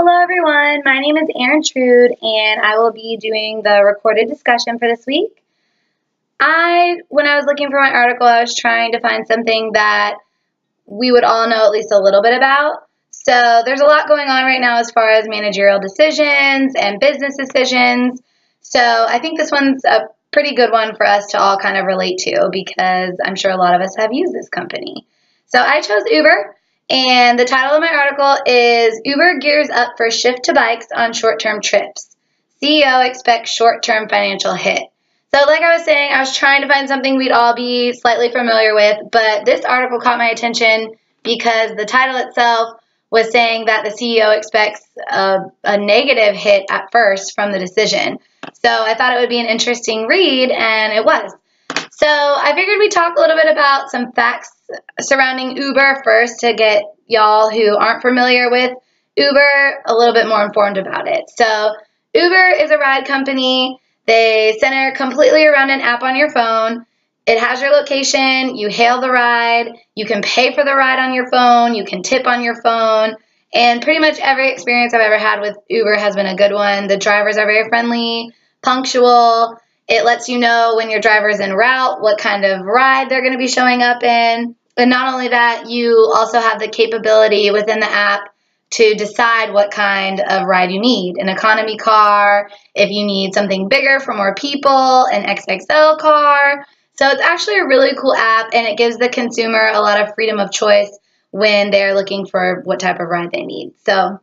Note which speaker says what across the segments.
Speaker 1: Hello, everyone. My name is Erin Trude, and I will be doing the recorded discussion for this week. When I was looking for my article, I was trying to find something that we would all know at least a little bit about. So there's a lot going on right now as far as managerial decisions and business decisions. So I think this one's a pretty good one for us to all kind of relate to because I'm sure a lot of us have used this company. So I chose Uber. And the title of my article is Uber Gears Up for Shift to Bikes on Short-Term Trips. CEO Expects Short-Term Financial Hit. So like I was saying, I was trying to find something we'd all be slightly familiar with, but this article caught my attention because the title itself was saying that the CEO expects a negative hit at first from the decision. So I thought it would be an interesting read, and it was. So I figured we'd talk a little bit about some facts surrounding Uber first to get y'all who aren't familiar with Uber a little bit more informed about it. So Uber is a ride company. They center completely around an app on your phone. It has your location. You hail the ride. You can pay for the ride on your phone. You can tip on your phone. And pretty much every experience I've ever had with Uber has been a good one. The drivers are very friendly, punctual. It lets you know when your driver's en route, what kind of ride they're going to be showing up in. And not only that, you also have the capability within the app to decide what kind of ride you need. An economy car, if you need something bigger for more people, an XXL car. So it's actually a really cool app, and it gives the consumer a lot of freedom of choice when they're looking for what type of ride they need. So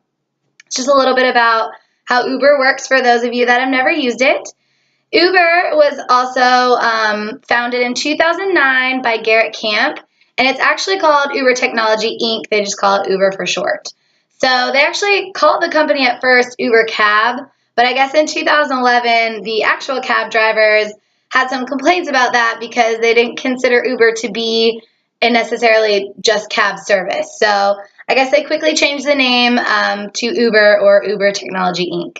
Speaker 1: it's just a little bit about how Uber works for those of you that have never used it. Uber was also founded in 2009 by Garrett Camp, and it's actually called Uber Technology Inc. They just call it Uber for short. So they actually called the company at first Uber Cab, but I guess in 2011, the actual cab drivers had some complaints about that because they didn't consider Uber to be a necessarily just cab service. So I guess they quickly changed the name to Uber or Uber Technology Inc.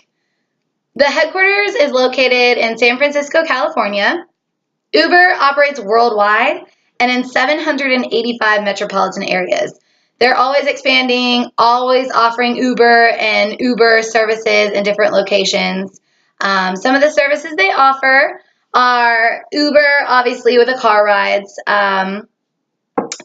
Speaker 1: The headquarters is located in San Francisco, California. Uber operates worldwide and in 785 metropolitan areas. They're always expanding, always offering Uber and Uber services in different locations. Some of the services they offer are Uber, obviously, with the car rides.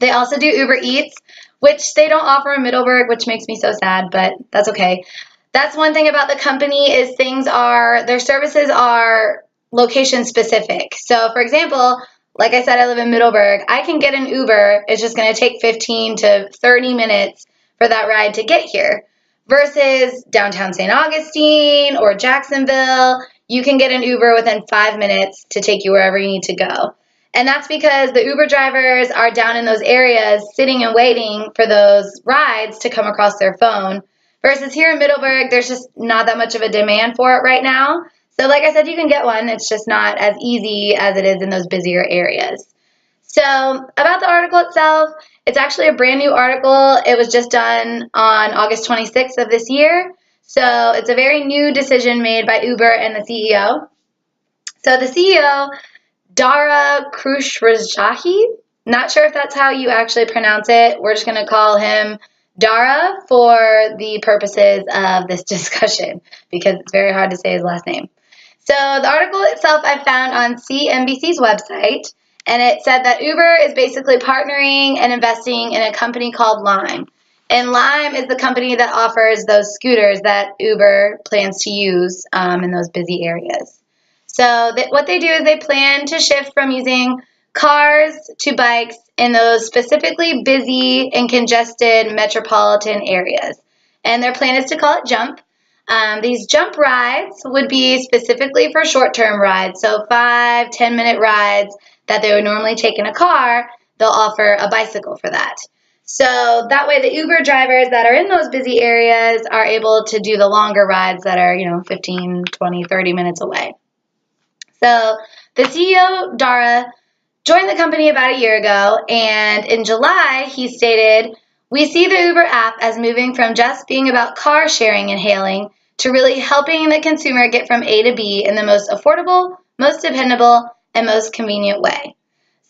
Speaker 1: They also do Uber Eats, which they don't offer in Middleburg, which makes me so sad, but that's okay. That's one thing about the company is their services are location specific. So for example, like I said, I live in Middleburg. I can get an Uber. It's just going to take 15 to 30 minutes for that ride to get here. Versus downtown St. Augustine or Jacksonville, you can get an Uber within 5 minutes to take you wherever you need to go. And that's because the Uber drivers are down in those areas sitting and waiting for those rides to come across their phone. Versus here in Middleburg, there's just not that much of a demand for it right now. So like I said, you can get one. It's just not as easy as it is in those busier areas. So about the article itself, it's actually a brand new article. It was just done on August 26th of this year. So it's a very new decision made by Uber and the CEO. So the CEO, Dara Khosrowshahi, not sure if that's how you actually pronounce it. We're just going to call him Dara for the purposes of this discussion because it's very hard to say his last name. So the article itself I found on CNBC's website, and it said that Uber is basically partnering and investing in a company called Lime. And Lime is the company that offers those scooters that Uber plans to use in those busy areas. So what they do is they plan to shift from using cars to bikes in those specifically busy and congested metropolitan areas. And their plan is to call it Jump. These Jump rides would be specifically for short-term rides, so 5-10 minute rides that they would normally take in a car, they'll offer a bicycle for that. So that way the Uber drivers that are in those busy areas are able to do the longer rides that are, 15, 20, 30 minutes away. So the CEO, Dara, joined the company about a year ago, and in July, he stated, "We see the Uber app as moving from just being about car sharing and hailing to really helping the consumer get from A to B in the most affordable, most dependable, and most convenient way."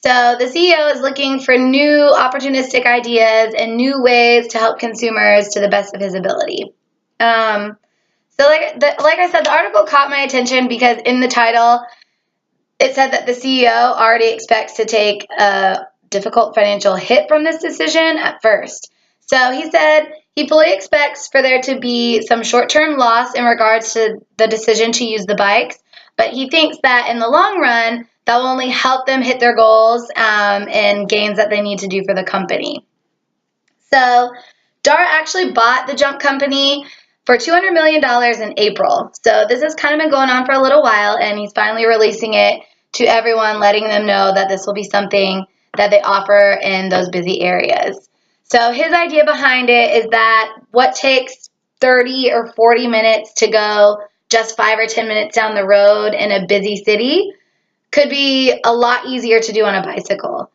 Speaker 1: So the CEO is looking for new opportunistic ideas and new ways to help consumers to the best of his ability. Like I said, the article caught my attention because in the title, it said that the CEO already expects to take a difficult financial hit from this decision at first. So he said he fully expects for there to be some short-term loss in regards to the decision to use the bikes, but he thinks that in the long run, that will only help them hit their goals and gains that they need to do for the company. So Dara actually bought the junk company for $200 million in April. So this has kind of been going on for a little while, and he's finally releasing it to everyone, letting them know that this will be something that they offer in those busy areas. So his idea behind it is that what takes 30 or 40 minutes to go just 5 or 10 minutes down the road in a busy city could be a lot easier to do on a bicycle.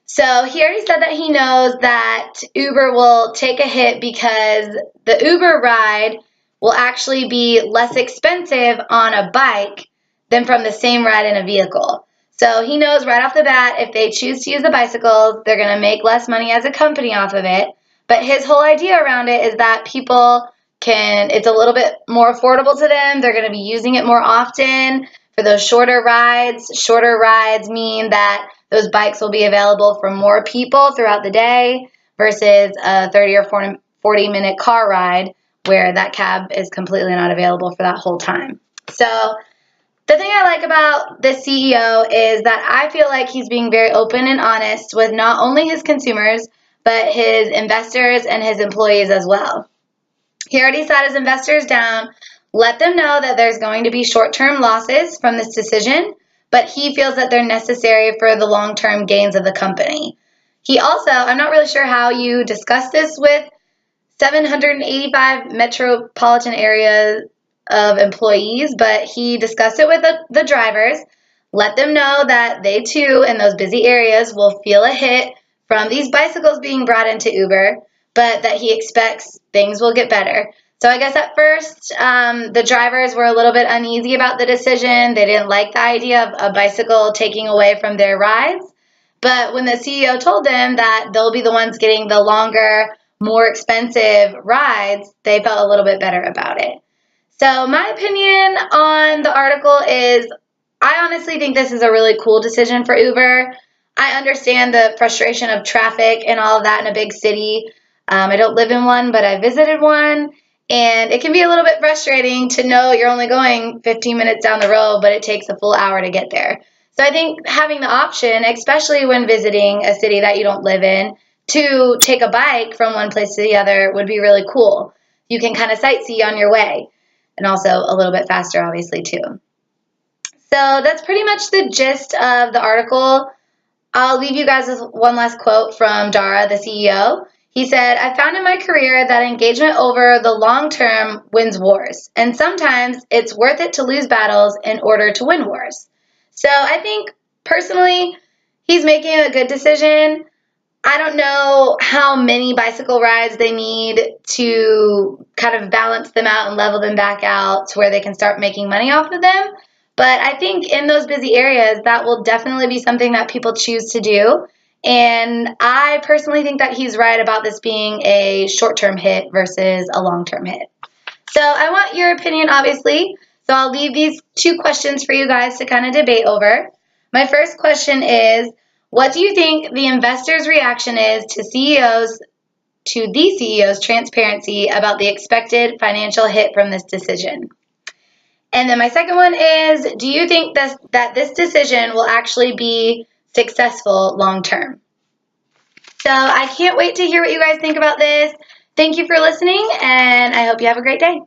Speaker 1: So he already said that he knows that Uber will take a hit because the Uber ride will actually be less expensive on a bike than from the same ride in a vehicle. So he knows right off the bat if they choose to use the bicycles, they're going to make less money as a company off of it. But his whole idea around it is that it's a little bit more affordable to them. They're going to be using it more often for those shorter rides. Shorter rides mean that those bikes will be available for more people throughout the day versus a 30 or 40-minute car ride where that cab is completely not available for that whole time. So the thing I like about this CEO is that I feel like he's being very open and honest with not only his consumers, but his investors and his employees as well. He already sat his investors down, let them know that there's going to be short-term losses from this decision, but he feels that they're necessary for the long-term gains of the company. He also, I'm not really sure how you discuss this with 785 metropolitan areas of employees, but he discussed it with the drivers, let them know that they too in those busy areas will feel a hit from these bicycles being brought into Uber, but that he expects things will get better. So I guess at first, the drivers were a little bit uneasy about the decision. They didn't like the idea of a bicycle taking away from their rides. But when the CEO told them that they'll be the ones getting the longer, more expensive rides, they felt a little bit better about it. So my opinion on the article is I honestly think this is a really cool decision for Uber. I understand the frustration of traffic and all of that in a big city. I don't live in one, but I visited one. And it can be a little bit frustrating to know you're only going 15 minutes down the road, but it takes a full hour to get there. So I think having the option, especially when visiting a city that you don't live in, to take a bike from one place to the other would be really cool. You can kind of sightsee on your way, and also a little bit faster, obviously, too. So that's pretty much the gist of the article. I'll leave you guys with one last quote from Dara, the CEO. He said, "I found in my career that engagement over the long term wins wars, and sometimes it's worth it to lose battles in order to win wars." So I think, personally, he's making a good decision. I don't know how many bicycle rides they need to kind of balance them out and level them back out to where they can start making money off of them. But I think in those busy areas, that will definitely be something that people choose to do. And I personally think that he's right about this being a short-term hit versus a long-term hit. So I want your opinion, obviously. So I'll leave these 2 questions for you guys to kind of debate over. My first question is, what do you think the investors' reaction is to the CEO's transparency about the expected financial hit from this decision? And then my second one is, do you think that this decision will actually be successful long term? So I can't wait to hear what you guys think about this. Thank you for listening, and I hope you have a great day.